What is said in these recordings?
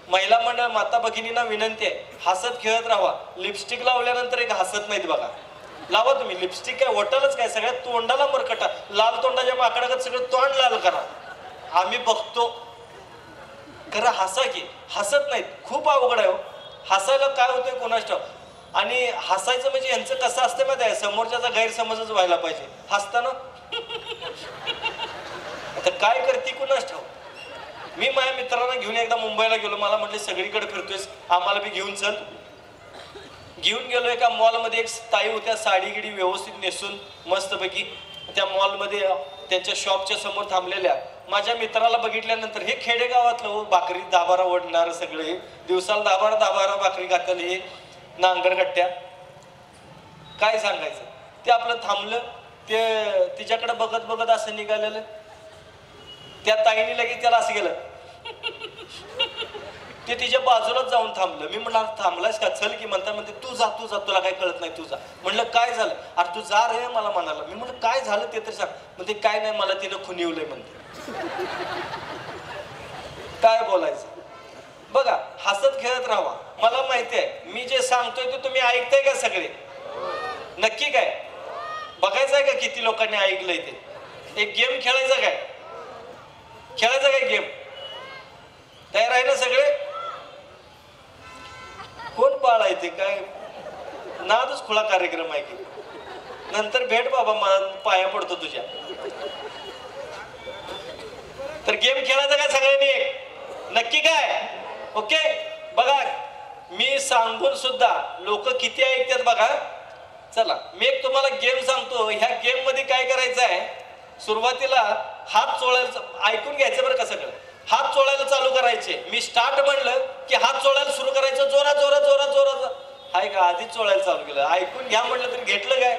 महिला मंडळ माता भगिनींना विनंती आहे, हसत खेळत राहा. लिपस्टिक लावल्यानंतर एक हसत नाहीत बघा. लावा तुम्ही लिपस्टिक, काय वॉटलच काय, सगळ्या तोंडाला मरकटा, लाल तोंडाच्या माकडागत सगळं तोंड लाल करा. आम्ही बघतो खरं, हसा की. हसत नाहीत, खूप अवघड आहे हो. हसायला काय होतंय कोणास ठाऊक. आणि हसायचं म्हणजे यांचं कसं असतं माहिती आहे, समोरच्याचा गैरसमजच व्हायला पाहिजे हसताना. आता काय करते कोणास ठाऊक. मी माझ्या मित्रांना घेऊन एकदा मुंबईला गेलो. मला म्हटले सगळीकडे फिरतोयस, आम्हाला बी घेऊन चल. घेऊन गेलो. एका मॉलमध्ये एक ताई होत्या, साडी गिडी व्यवस्थित नेसून मस्तपैकी. त्या मॉलमध्ये त्यांच्या शॉपच्या समोर थांबलेल्या. माझ्या मित्राला बघितल्यानंतर, हे खेडेगावातलं हो, भाकरी 10-12 ओढणार सगळे, दिवसाला 10-12 भाकरी खात्याला हे नांगरगट्ट्या, काय सांगायचं. ते आपलं थांबलं. ते तिच्याकडे बघत बघत असं निघालेलं. त्या ताईने लगेच त्याला असं गेलं. ते तिच्या बाजूलाच जाऊन थांबलं. मी म्हटलं थांबलायस का, चल की. म्हणते तू जा, तुला काय कळत नाही, तू जा. म्हटलं काय झालं. अरे तू जा रे मला म्हणाला. मी म्हटलं काय झालं ते तर सांग. म्हणते काय नाही, मला तिनं खुनिवलंय म्हणते. काय बोलायचं बघा. हसत खेळत राहा. मला माहिती आहे मी जे सांगतोय ते तुम्ही ऐकताय का सगळे, नक्की काय बघायचं आहे का किती लोकांनी ऐकलंय ते. एक गेम खेळायचा काय, खेळायचा काय गेम, तयार आहे ना सगळे. कोण पाळायचे काय, नादच खुळा कार्यक्रम आहे की. नंतर भेट बाबा, मला पाया पडतो तुझ्या. तर गेम खेळायचा काय सगळ्यांनी, नक्की काय. ओके बघा, मी सांगून सुद्धा लोक किती ऐकतात बघा. चला मी एक तुम्हाला गेम सांगतो. ह्या गेम मध्ये काय करायचं आहे, सुरुवातीला हात चोळायला, ऐकून घ्यायचं बरं का सगळं. हात चोळायला चालू करायचे. मी स्टार्ट म्हणलं की हात चोळायला सुरू करायचं. जोरात जोरात जोरात जोरात. हाय का, आधीच चोळायला चालू केलं. ऐकून घ्या म्हटलं तरी घेतलं काय.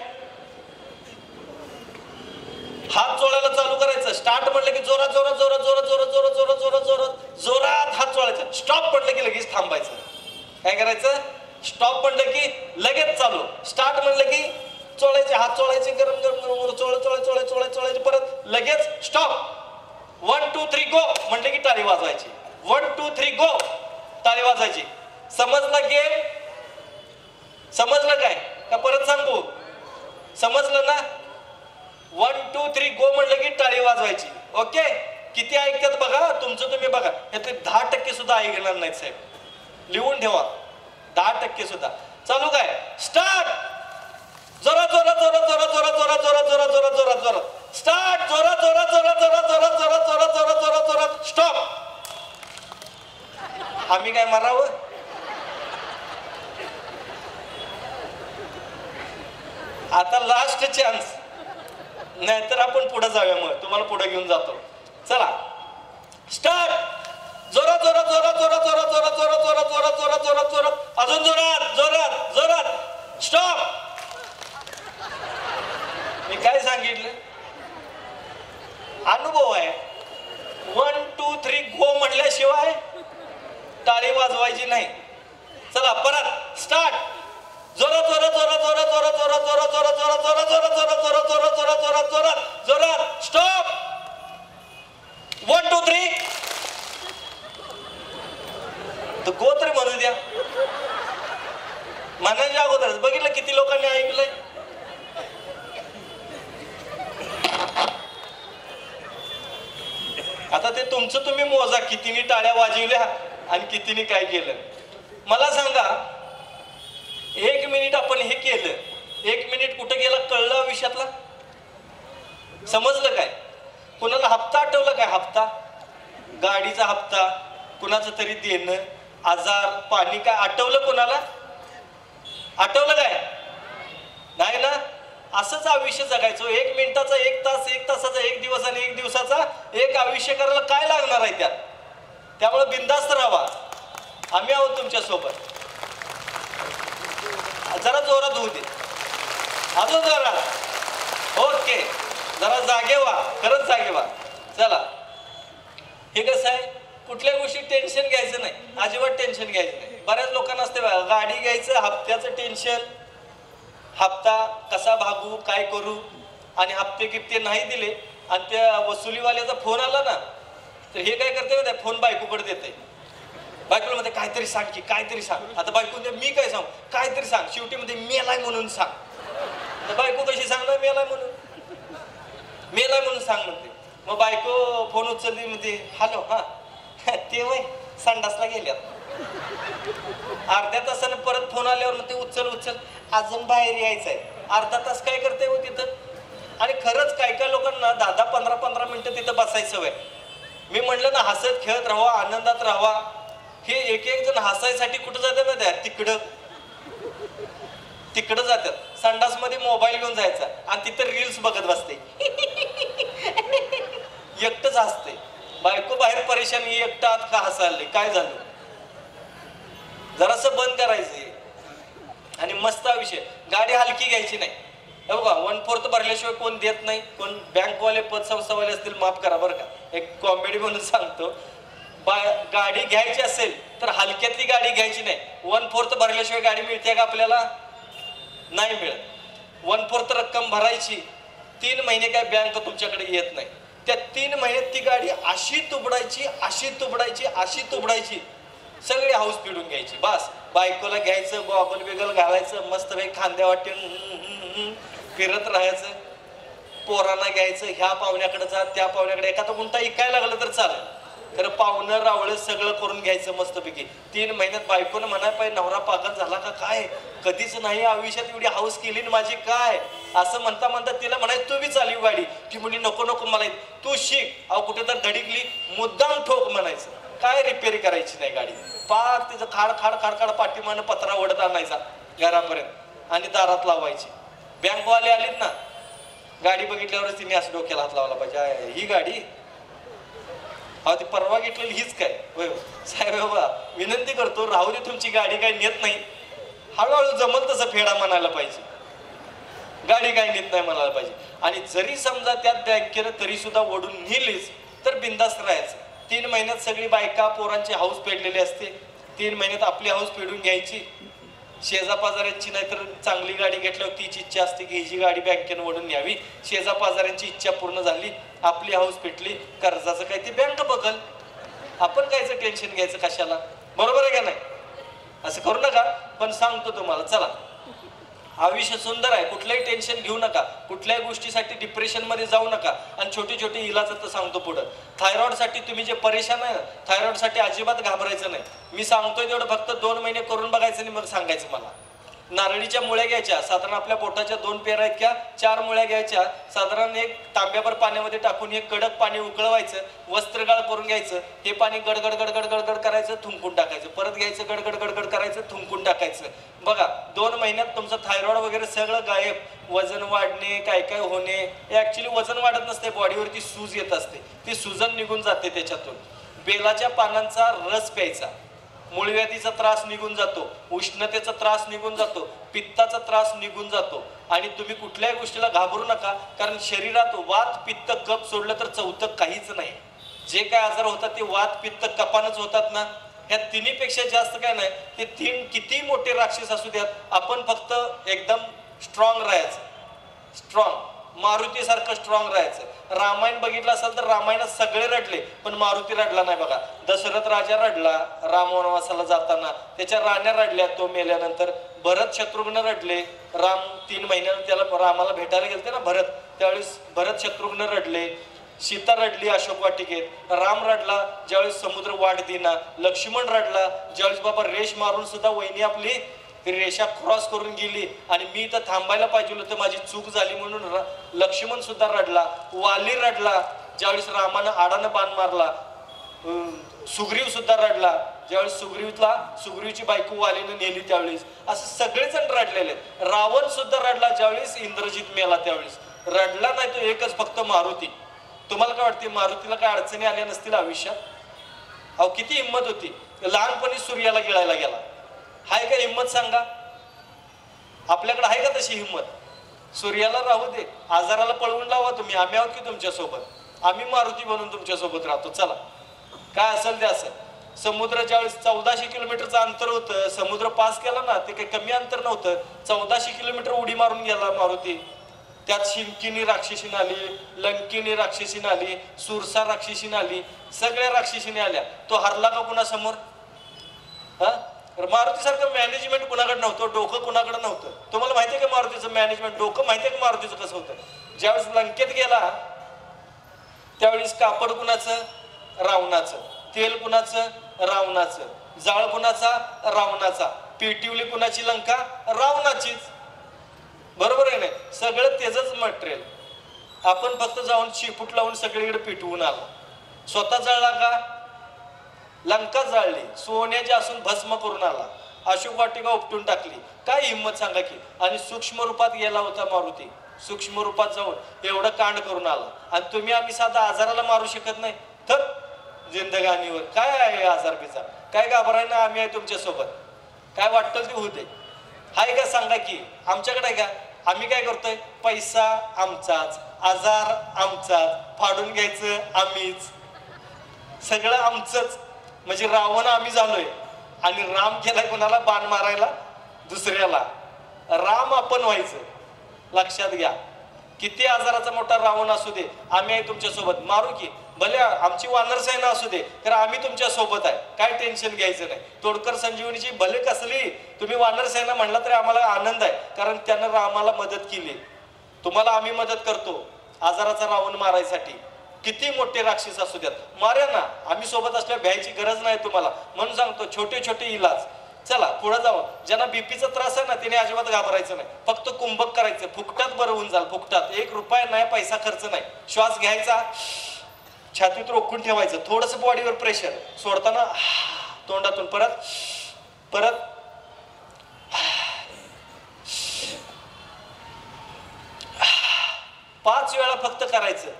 हात चोळायला चालू करायचं. स्टार्ट म्हटलं की जोरात जोरात जोरात जोरात जोरात जोरात जोरात जोरात जोरात जोरात हात चोळायचं. स्टॉप म्हटलं की लगेच थांबायचं. काय करायचं, स्टॉप म्हटलं की लगेच चालू. स्टार्ट म्हटलं की चोळायचे, हात चोळायचे, गरम गरम गरम चोळ चोळ चोळ चोळ चोळायचे, परत लगेच स्टॉप. 1 2 3 गो म्हटलं की टाळी वाजवायची. 1 2 3 गो टाळी वाजवायची. समजलं गेम, समजलं काय का परत सांगू, समजलं ना. 1 2 3 गो म्हटलं की टाळी वाजवायची. ओके, किती ऐकतात बघा, तुमचं तुम्ही बघा. यातले 10% सुद्धा ऐकणार नाहीत साहेब, लिहून ठेवा. 10% सुद्धा. चालू काय, स्टार्ट. जोरात जोरात जोरात जोरात जोरात जोरात जोरात जोरात जोरात जोरात जोरात स्टार्ट. जोरात जोरात जोरात जोरात जोरात जोरात जोरात जोरात जोरात जोरात स्टॉप. आम्ही काय मारावं. आता लास्ट चान्स, नाहीतर आपण पुढे जाऊया. मग तुम्हाला पुढे घेऊन जातो. चला स्टार्ट. जोरात जोरात जोरात जोरात जोरात जोरात जोरात जोरात जोरात जोरात जोरात जोरात अजून जोरात जोरात जोरात स्टॉप. मी काय सांगितलं, अनुभव आहे. 1 2 3 गो म्हणल्याशिवाय टाळी वाजवायची नाही. चला परत स्टार्ट. जोरात जोरात जोरात जोरात जोरात जोरात जोरात जोरात जोरात जोरात जोरात जोरात जोरात जोरात जोरात जोरात जोरात जोरात स्टॉप. 1 2 3 तर गो तरी म्हणू द्या. म्हणायच्या अगोदरच बघितलं किती लोकांनी ऐकलंय. आता ते तुमचं तुम्ही मोजा, कितीनी टाळ्या वाजवल्या आणि कितीनी काय केलं. मला सांगा, 1 मिनिट आपण हे केलं, 1 मिनिट कुठं गेला कळलं आयुष्यातला, समजलं काय. कुणाला हप्ता आठवला काय, हप्ता, गाडीचा हप्ता, कुणाचं तरी देणं, आजार पाणी, काय आठवलं कोणाला, आठवलं काय नाही ना. असंच आयुष्य जगायचं. 1 मिनिटाचा 1 तास, 1 तासाचा 1 दिवस आणि 1 दिवसाचा 1 आयुष्य करायला काय लागणार आहे त्यात. त्यामुळे बिनधास्त राहा. आम्ही आहोत तुमच्या सोबत. जरा जोरात होऊ दे, अजून जोरात. ओके, जरा जागे व्हा, खरंच जागे व्हा. चला, हे कसं आहे, कुठल्या गोष्टी टेन्शन घ्यायचं नाही, अजिबात टेन्शन घ्यायचं नाही. बऱ्याच लोकांना असते गाडी घ्यायचं, हप्त्याचं टेन्शन, हप्ता कसा भागू, काय करू, आणि हप्ते गिप्ते नाही दिले आणि त्या वसुलीवाल्याचा फोन आला ना, तर हे काय करते, फोन बायकोकडे देते. बायकोला मध्ये काहीतरी सांग की काहीतरी सांग. आता बायको म्हणते मी काय सांग काहीतरी सांग. शेवटी मध्ये मेलाय म्हणून सांग. तर बायको कशी सांगणार मेलाय म्हणून सांग म्हणते. मग बायको फोन उचलली म्हणते हॅलो हा ते वय संडासला गेल्यात. अर्ध्या तासानं परत फोन आल्यावर म्हणते उचल अजून बाहेर यायचंय. अर्धा तास काय करते हो तिथं. आणि खरंच काय काय लोकांना 10-15 मिनिटं तिथं बसायचं सवय. मी म्हणलं ना हसत खेळत राहावा आनंदात राहावा. हे एक जण हसायसाठी कुठं जातात माहिती आहे तिकडं जातात. संडास मध्ये मोबाईल घेऊन जायचा आणि तिथं रील्स बघत बसते. एकटंच हसते. बायको बाहेर परेशान एकटा आत का हसायला काय झालं. जरासं बंद करायचंय. आणि मस्त विषय गाडी हलकी घ्यायची नाही. बघा 1/4 भरल्याशिवाय कोण देत नाही. कोण बँकवाले पतसंस्थावाले असतील माफ करा बरं का. एक कॉमेडी म्हणून सांगतो. गाडी घ्यायची असेल तर हलक्यातली गाडी घ्यायची नाही. 1/4 भरल्याशिवाय गाडी मिळते का आपल्याला. नाही मिळत. 1/4 रक्कम भरायची. 3 महिने काय बँक तुमच्याकडे येत नाही. त्या 3 महिन्यात ती गाडी अशी तुबडायची सगळी हाऊस पिडून घ्यायची. बस बायकोला घ्यायचं गॉगल बिगल घालायचं मस्त पैकी खांद्या वाटेन फिरत राहायचं. पोरांना घ्यायचं ह्या पाहुण्याकडे जा त्या पाहुण्याकडे. एखादा गुंठा इकायला लागलं तर चालेल. खरं पाहुणं रावळं सगळं करून घ्यायचं मस्तपैकी. 3 महिन्यात बायकोनं म्हणायला पाहिजे नवरा पागल झाला का काय. कधीच नाही आयुष्यात एवढी हाऊस केली ना माझी काय. असं म्हणता तिला म्हणायचं तू बी चालू गाडी. ती म्हणजे नको मला तू शिक. अहो कुठे तर धडकली मुद्दाम ठोक म्हणायचं. काय रिपेअरी करायची नाही गाडी. पार तिचं खाड पाठीमानं पत्रा ओढत आणायचा घरापर्यंत आणि दारात लावायची. बँकवाले आलीत ना गाडी बघितल्यावरच तिने असं डोक्याला हात लावला पाहिजे. ही गाडी अहो ती परवा घेतलेली हीच काय होय साहेब बाबा विनंती करतो राहू दे तुमची गाडी काही नेत नाही. हळूहळू जमल तसं फेडा म्हणायला पाहिजे. गाडी काही नेत नाही म्हणायला पाहिजे. आणि जरी समजा त्यात बँकेनं तरी सुद्धा ओढून नेलीच तर बिंदास्त राहायचं. 3 महिन्यात सगळी बायका पोरांची हाऊस पेडलेली असते. 3 महिन्यात आपली हाऊस पेडून घ्यायची. शेजापाजाऱ्यांची नाहीतर चांगली गाडी घेतल्यावर तीच इच्छा असते की हिची गाडी बँकेनं ओढून न्यावी. शेजापाजाऱ्यांची इच्छा पूर्ण झाली आपली हाऊस पेटली. कर्जाचं काही ते बँक बघल. आपण कायचं टेन्शन घ्यायचं कशाला. बरोबर आहे का नाही. असं करू नका. पण सांगतो तुम्हाला चला आयुष्य सुंदर आहे. कुठलंही टेन्शन घेऊ नका. कुठल्याही गोष्टीसाठी डिप्रेशन मध्ये जाऊ नका. आणि छोटी इलाज तर सांगतो पुढं. थायरॉइडसाठी तुम्ही जे परेशान आहे ना थायरॉइडसाठी अजिबात घाबरायचं नाही. मी सांगतोय तेवढं फक्त 2 महिने करून बघायचं आणि मग सांगायचं मला. नारळीच्या मुळ्या घ्यायच्या साधारण आपल्या बोटाच्या 2 पेरा इतक्या 4 मुळ्या घ्यायच्या. साधारण एक तांब्याभर पाण्यामध्ये टाकून एक कडक पाणी उकळवायचं. वस्त्रगाळ करून घ्यायचं. हे पाणी गडगड करायचं थुंकून टाकायचं. परत घ्यायचं गडगड करायचं थुंकून टाकायचं. बघा 2 महिन्यात तुमचं थायरॉइड वगैरे सगळं गायब. वजन वाढणे काय होणे. ऍक्च्युली वजन वाढत नसते बॉडीवरती सूज येत असते. ती सुजन निघून जाते त्याच्यातून. बेलाच्या पानांचा रस प्यायचा. मूळव्याधीचा त्रास निघून जातो. उष्णतेचा त्रास निघून जातो. पित्ताचा त्रास निघून जातो. आणि तुम्ही कुठल्याही गोष्टीला घाबरू नका. कारण शरीरात वात पित्त कफ सोडलं तर चौथं काहीच नाही. जे काय आजार होतात ते वात पित्त कपानच होतात ना. ह्या तिन्हीपेक्षा जास्त काय नाही. ते 3 किती मोठे राक्षस असू द्यात आपण फक्त एकदम स्ट्रॉंग राहायचं. स्ट्रॉंग मारुतीसारखं स्ट्रॉंग राहायचं. रामायण बघितलं असेल तर रामायणात सगळे रडले पण मारुती रडला नाही बघा. दशरथ राजा रडला राम वनवासाला जाताना. त्याच्या राण्या रडल्या तो मेल्यानंतर. भरत शत्रुघ्न रडले. राम 3 महिन्यानं त्याला रामाला भेटायला गेलते ना भरत. त्यावेळेस भरत शत्रुघ्न रडले. सीता रडली अशोक वाटिकेत. राम रडला ज्यावेळेस समुद्र वाट देना. लक्ष्मण रडला ज्यावेळेस बाबा रेष मारून सुद्धा वहिनी आपली रेषा क्रॉस करून गेली आणि मी इथं थांबायला पाहिजे होतं माझी चूक झाली म्हणून लक्ष्मण सुद्धा रडला. वाली रडला ज्यावेळेस रामानं आडानं बाण मारला. सुग्रीव सुद्धा रडला ज्यावेळेस सुग्रीवची बायको वालीनं नेली त्यावेळेस. असं सगळेजण रडलेले. रावण सुद्धा रडला ज्यावेळेस इंद्रजित मेला त्यावेळेस. रडला नाही तो एकच फक्त मारुती. तुम्हाला काय वाटते मारुतीला काय अडचणी आल्या नसतील आयुष्यात. अहो किती हिंमत होती. लहानपणी सूर्याला गिळायला गेला. हाय का हिंमत सांगा. आपल्याकडे आहे का तशी हिंमत. सूर्याला राहू दे आजाराला पळवून लावा तुम्ही. आम्ही आहोत की तुमच्या सोबत. आम्ही मारुती बनून तुमच्या सोबत राहतो. चला काय असेल ते असेल. समुद्र ज्यावेळेस 1400 किलोमीटरचं अंतर होतं. समुद्र पास केला ना ते काही कमी अंतर नव्हतं. 1400 किलोमीटर उडी मारून गेला मारुती. त्यात शिंकिनी राक्षसीन आली. लंकिनी राक्षसीन आली. सुरसा राक्षसीन आली. सगळ्या राक्षसीने आल्या. तो हरला का कुणासमोर. हा, मारुती सारखं मॅनेजमेंट कुणाकडे नव्हतं, डोकं कुणाकडे नव्हतं. तुम्हाला माहितीये का मारुतीचं मॅनेजमेंट, डोकं माहितीये का मारुतीचं कसं होतं? ज्यावेळेस लंकेत गेला त्यावेळेस कापड कुणाचं? रावणाचं. तेल कुणाचं? रावणाचं. जाळ कुणाचा? रावणाचा. पेटिवली कुणाची लंका? रावणाचीच. बरोबर आहे ना? सगळं त्याचंच मटेरियल. आपण फक्त जाऊन शिपूट लावून सगळीकडे पेटवून आला. स्वतः जळला का? लंका जाळली, सोन्याची असून भस्म करून आला, अशोक वाटिका उपटून टाकली. काय हिंमत सांगा की. आणि सूक्ष्म रूपात गेला होता मारुती, सूक्ष्म रूपात जाऊन एवढं कांड करून आला. आणि तुम्ही आम्ही साधा आजाराला मारू शकत नाही तर जिंदगानीवर काय आहे आजार बिजार? काय घाबराय ना, आम्ही आहे तुमच्या सोबत. काय वाटतं ते होते. हाय का सांगा की. आमच्याकडे आहे का? आम्ही काय करतोय? पैसा आमचाच, आजार आमचाच, फाडून घ्यायचं आम्हीच, सगळं आमचंच. म्हणजे रावण आम्ही झालोय आणि राम केलाय कोणाला? बाण मारायला दुसऱ्याला. राम आपण व्हायचं. लक्षात घ्या. किती आजाराचा मोठा रावण असू दे, आम्ही आहे तुमच्या सोबत. मारू की भले आमची वानर सेना असू दे, तर आम्ही तुमच्या सोबत आहे. काय टेन्शन घ्यायचं नाही. तोडकर संजीवनीची भले कसली तुम्ही वानर सेना म्हणला तरी आम्हाला आनंद आहे, कारण त्यानं रामाला मदत केली. तुम्हाला आम्ही मदत करतो आजाराचा रावण मारायसाठी. किती मोठे राक्षस असू द्यात, मार्या ना. आम्ही सोबत असल्या भ्यायची गरज नाही तुम्हाला. म्हणून सांगतो छोटे छोटे इलाज. चला पुढे जाऊन. ज्यांना बीपीचा त्रास आहे ना, त्याने अजिबात घाबरायचं नाही. फक्त कुंभक करायचं, फुकटात बरं होऊन जाल. फुकटात. 1 रुपया नाही, पैसा खर्च नाही. श्वास घ्यायचा, छातीत रोखून ठेवायचं, थोडस बॉडीवर प्रेशर सोडताना तोंडातून परत परत 5 वेळा फक्त करायचं.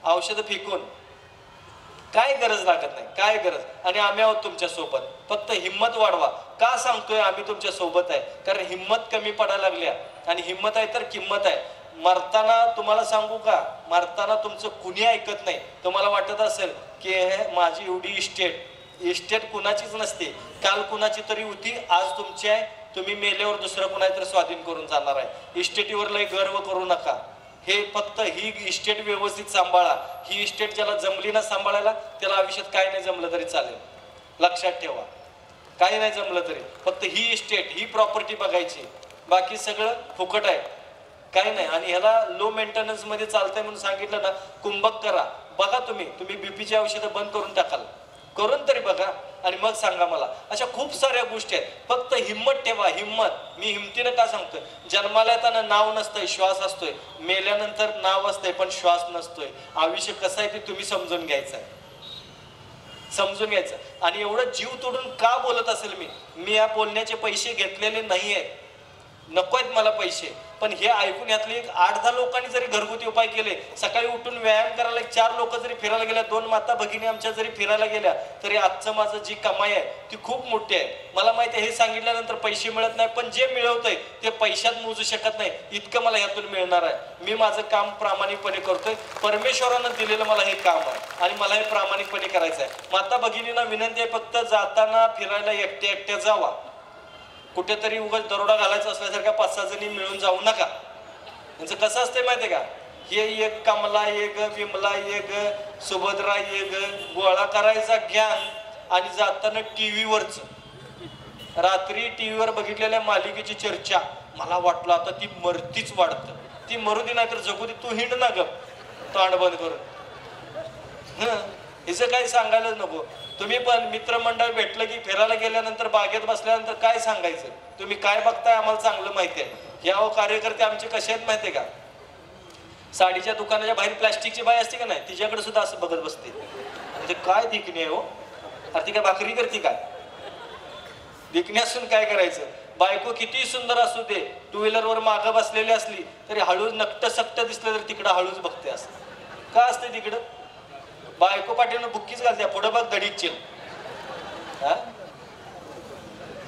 औषध फेकून काय गरज लागत नाही, काय गरज. आणि आम्ही आहोत तुमच्या सोबत. फक्त हिंमत वाढवा. का सांगतोय आम्ही तुमच्या सोबत आहे? कारण हिंमत कमी पडायला लागल्या. आणि हिंमत आहे तर किंमत आहे. मरताना तुम्हाला सांगू का, मरताना तुमचं कुणी ऐकत नाही. तुम्हाला वाटत असेल की हे माझी एवढी इस्टेट कुणाचीच नसते. काल कुणाची तरी होती, आज तुमची आहे. तुम्ही मेल्यावर दुसरं कुणाला तरी स्वाधीन करून जाणार आहे. इस्टेटीवर लय गर्व करू नका. हे फक्त ही इस्टेट व्यवस्थित सांभाळा. ही इस्टेट ज्याला जमली ना सांभाळायला, त्याला आयुष्यात काय नाही जमलं तरी चालेल. लक्षात ठेवा. काही नाही जमलं तरी फक्त ही इस्टेट, ही प्रॉपर्टी बघायची. बाकी सगळं फुकट आहे, काही नाही. आणि ह्याला लो मेंटेनन्स मध्ये चालतंय म्हणून सांगितलं ना, कुंभक करा. बघा तुम्ही बीपीची औषधं बंद करून टाकाल. करून तरी बघा आणि मग सांगा मला. अशा खूप साऱ्या गोष्टी आहेत. फक्त हिंमत ठेवा. हिंमत. मी हिमतीनं का सांगतोय? जन्माला येताना नाव नसतंय, श्वास असतोय. मेल्यानंतर नाव असतंय पण श्वास नसतोय. आयुष्य कसं आहे ते तुम्ही समजून घ्यायचं आहे. समजून घ्यायचं. आणि एवढं जीव तोडून का बोलत असेल मी या बोलण्याचे पैसे घेतलेले नाही आहेत, नको आहेत मला पैसे. पण हे ऐकून यातले 8-10 लोकांनी जरी घरगुती उपाय केले, सकाळी उठून व्यायाम करायला 4 लोक जरी फिरायला गेल्या, 2 माता भगिनी आमच्या जरी फिरायला गेल्या, तरी आजचं माझं जी कमाई आहे ती खूप मोठी आहे. मला माहिती आहे हे सांगितल्यानंतर पैसे मिळत नाही, पण जे मिळवतंय ते पैशात मोजू शकत नाही इतकं मला ह्यातून मिळणार आहे. मी माझं काम प्रामाणिकपणे करतोय. परमेश्वरानं दिलेलं मला हे काम आहे आणि मला हे प्रामाणिकपणे करायचं आहे. माता भगिनींना विनंती आहे, फक्त जाताना फिरायला एकट्या जावा. कुठेतरी उगाच दरोडा घालायचा असल्यासारख्या 5-6 जणी मिळून जाऊ नका. त्यांचं कसं असतंय माहितीये का? हे एक कमला, एक विमला, एक सुभद्रा, एक गोळा करायचा ज्ञान. आणि जाताना टीव्हीवरच रात्री टीव्हीवर बघितलेल्या मालिकेची चर्चा. मला वाटलं आता ती मरतीच वाढतं. ती मरू दे नाही तर जगू दे, तू हिंड ना गप तोंड बंद करून. हिचं काही सांगायलाच नको. तुम्ही पण मित्रमंडळ भेटलं की फिरायला गेल्यानंतर बागेत बसल्यानंतर काय सांगायचं? तुम्ही काय बघताय आम्हाला चांगलं माहिती आहे. ह्या कार्यकर्ते आमचे कसे आहेत माहितीये का? साडीच्या दुकानाच्या बाहेर प्लास्टिकची बाई असते का नाही, तिच्याकडे सुद्धा असं बघत बसते. म्हणजे काय दिकणे आहे हो. अरे ती काय भाकरी करते काय? दिकणे असून काय करायचं? बायको किती सुंदर असू दे, 2 व्हीलरवर मागं बसलेली असली तरी हळूच नकट सक्ट दिसलं तर तिकडं हळूच बघते. असं का असते तिकडं? बायको पाठीनं बुक्कीच घालते, पुढं बघ दडीची.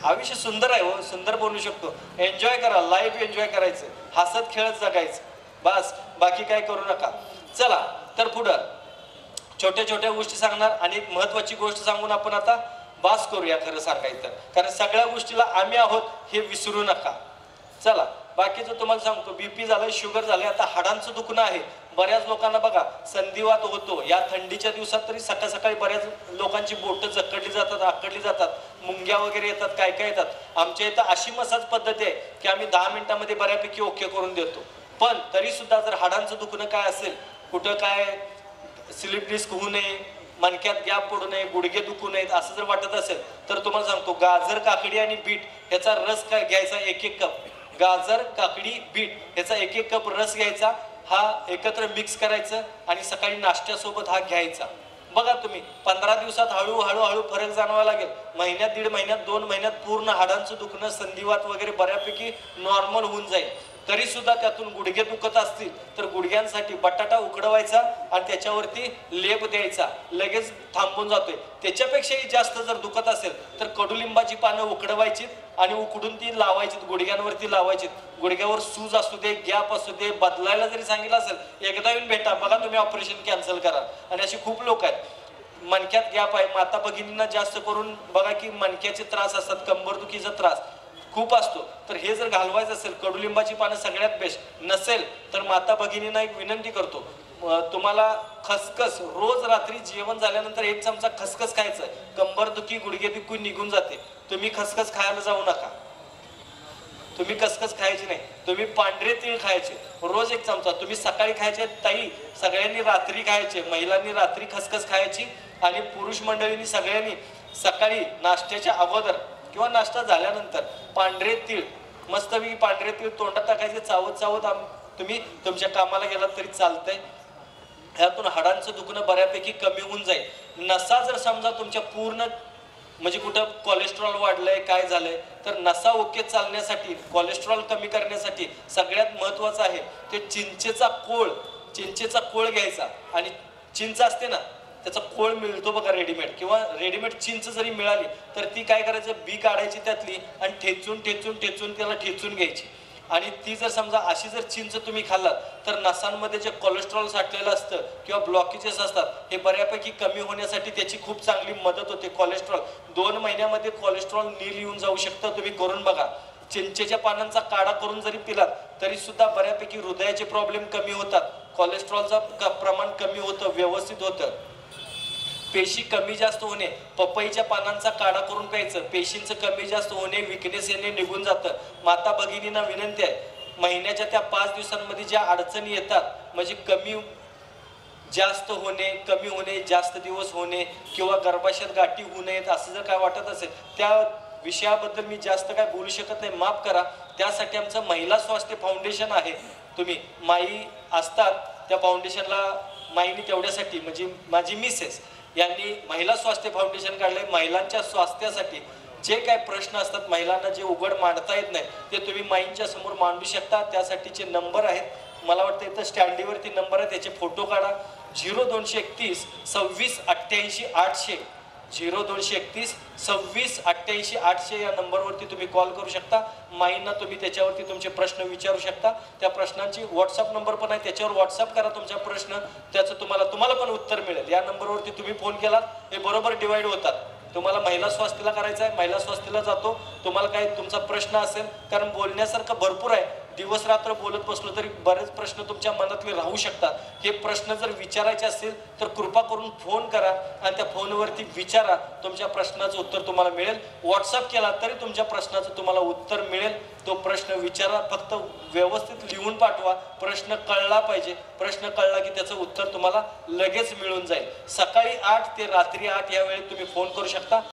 आयुष्य सुंदर आहे हो, सुंदर बोलू शकतो. एन्जॉय करा, लाईफ एन्जॉय करायचं, हसत खेळत जगायचं बस, बाकी काय करू नका. चला तर पुढं छोट्या छोट्या गोष्टी सांगणार आणि एक महत्वाची गोष्ट सांगून आपण आता बास करूया. खरं सांगायचं तर, कारण सगळ्या गोष्टीला आम्ही आहोत हे विसरू नका. चला बाकीचं तुम्हाला सांगतो. बीपी झालंय, शुगर झालंय, आता हाडांचं दुखणं आहे, बऱ्याच लोकांना बघा संधिवात होतो या थंडीच्या दिवसात, तरी सकाळ सकाळी बऱ्याच लोकांची बोटं जखडली जातात, आकडली जातात, मुंग्या वगैरे येतात, काय काय येतात. आमच्या इथं अशी मसाज पद्धती आहे की आम्ही 10 मिनिटांमध्ये बऱ्यापैकी ओके करून देतो. पण तरी सुद्धा जर हाडांचं दुखणं काय असेल, कुठं काय स्लिप डिस्क होऊ नये, मणक्यात गॅप पडू नये, गुडघे दुखू नयेत असं जर वाटत असेल तर तुम्हाला सांगतो गाजर, काकडी आणि बीट ह्याचा रस काय घ्यायचा 1-1 कप. गाजर, काकडी, बीट ह्याचा 1-1 कप रस घ्यायचा. हा एकत्र मिक्स करायचं आणि सकाळी नाश्त्यासोबत हा घ्यायचा. बघा तुम्ही 15 दिवसात हळूहळू फरक जाणवावा लागेल. महिन्यात, 1.5 महिन्यात, 2 महिन्यात पूर्ण हाडांचं दुखणं, संधिवात वगैरे बऱ्यापैकी नॉर्मल होऊन जाईल. तरी सुद्धा त्यातून गुडघे दुखत असतील तर गुडघ्यांसाठी बटाटा उकडवायचा आणि त्याच्यावरती लेप द्यायचा, लगेच थांबून जातोय. त्याच्यापेक्षाही जास्त जर दुखत असेल तर कडुलिंबाची पानं उकडवायची आणि उकडून ती लावायची, गुडघ्यांवरती लावायची. गुडघ्यावर सूज असू दे, गॅप असू दे, बदलायला जरी सांगितलं असेल एकदा येऊन भेटा, बघा तुम्ही ऑपरेशन कॅन्सल करा. आणि अशी खूप लोक आहेत. मणक्यात गॅप आहे, माता भगिनींना जास्त करून बघा की मणक्याचे त्रास असतात, कंबरदुखीचा त्रास खूप असतो. तर हे जर घालवायचं असेल कडुलिंबाची पानं सगळ्यात बेस्ट. नसेल तर माता भगिनींना एक विनंती करतो, तुम्हाला खसखस रोज रात्री जेवण झाल्यानंतर 1 चमचा खसखस खायचं. कंबरदुखी, गुडघेदुखी निघून जाते. तुम्ही खसखस खायला जाऊ नका, तुम्ही खसखस खायची नाही. तुम्ही पांढरे तीळ खायचे रोज 1 चमचा. तुम्ही सकाळी खायचे ताई, सगळ्यांनी रात्री खायचे. महिलांनी रात्री खसखस खायची आणि पुरुष मंडळींनी सगळ्यांनी सकाळी नाश्त्याच्या अगोदर किंवा नाश्ता झाल्यानंतर पांढरे तीळ, मस्तपैकी पांढरे तीळ तोंडात टाकायचे. चावत चावत तुम्ही तुमच्या कामाला गेलात तरी चालतंय. ह्यातून हाडांचं दुखणं बऱ्यापैकी कमी होऊन जाईल. नसा जर समजा तुमच्या पूर्ण म्हणजे कुठं कोलेस्ट्रॉल वाढलंय, काय झालंय, तर नसा ओके चालण्यासाठी, कोलेस्ट्रॉल कमी करण्यासाठी सगळ्यात महत्वाचं आहे ते चिंचेचा कोळ घ्यायचा. आणि चिंच असते ना, त्याचा कोळ मिळतो बघा रेडीमेड, किंवा रेडीमेड चिंच जरी मिळाली तर ती काय करायचं, बी काढायची त्यातली आणि ठेचून त्याला ठेचून घ्यायची. आणि ती जर समजा अशी जर चिंच तुम्ही खाल्लात तर नसांमध्ये जे कोलेस्ट्रॉल साठलेलं असतं किंवा ब्लॉकेजेस असतात हे बऱ्यापैकी कमी होण्यासाठी त्याची खूप चांगली मदत होते. कोलेस्ट्रॉल 2 महिन्यामध्ये कोलेस्ट्रॉल नील येऊन जाऊ शकतं. तुम्ही करून बघा. चिंचेच्या पानांचा काढा करून जरी पिलात तरी सुद्धा बऱ्यापैकी हृदयाचे प्रॉब्लेम कमी होतात, कोलेस्ट्रॉलचं प्रमाण कमी होतं, व्यवस्थित होतं. पेशी कमी जास्त होणे, पपईच्या पानांचा काढा करून प्यायचं. पेशींचं कमी जास्त होणे, विकनेस येणे निघून जातं. माता भगिनींना विनंती आहे, महिन्याच्या त्या 5 दिवसांमध्ये ज्या अडचणी येतात म्हणजे कमी होणे, जास्त दिवस होणे किंवा गर्भाशयात गाठी होऊ नयेत असं जर काय वाटत असेल, त्या विषयाबद्दल मी जास्त काय बोलू शकत नाही, माफ करा. त्यासाठी आमचं महिला स्वास्थ्य फाउंडेशन आहे. तुम्ही माई असतात त्या फाउंडेशनला, माईनी तेवढ्यासाठी म्हणजे माझी मिसेस यांनी महिला स्वास्थ्य फाउंडेशन काढलंय. महिलांच्या स्वास्थ्यासाठी जे काय प्रश्न असतात, महिलांना जे उघड मांडता येत नाही ते तुम्ही माईंच्या समोर मांडू शकता. त्यासाठीचे नंबर आहेत, मला वाटतं इथं स्टँडीवरती नंबर आहे, त्याचे फोटो काढा. 0231 26 88 800 0231 26 88 800 या नंबरवरती तुम्ही कॉल करू शकता. माईंना तुम्ही त्याच्यावरती तुमचे प्रश्न विचारू शकता. त्या प्रश्नांची व्हॉट्सअप नंबर पण आहे, त्याच्यावर व्हॉट्सअप करा तुमचा प्रश्न, त्याचं तुम्हाला पण उत्तर मिळेल. या नंबरवरती तुम्ही फोन केलात हे बरोबर डिवाइड होतात. तुम्हाला महिला स्वास्थ्याला करायचं आहे, महिला स्वास्थ्याला जातो. तुम्हाला काही तुमचा प्रश्न असेल, कारण बोलण्यासारखं भरपूर आहे, दिवस रात्र बोलत बसलो तरी बरेच प्रश्न तुमच्या मनातले राहू शकतात. हे प्रश्न जर विचारायचे असतील तर कृपा करून फोन करा आणि त्या फोनवरती विचारा. तुमच्या प्रश्नाचं उत्तर तुम्हाला मिळेल. व्हॉट्सअप केला तरी तुमच्या प्रश्नाचं तुम्हाला उत्तर मिळेल. तो प्रश्न विचारा, फक्त व्यवस्थित लिहून पाठवा. प्रश्न कळला पाहिजे. प्रश्न कळला की त्याचं उत्तर तुम्हाला लगेच मिळून जाईल. सकाळी 8 ते रात्री 8 या वेळेत तुम्ही फोन करू शकता.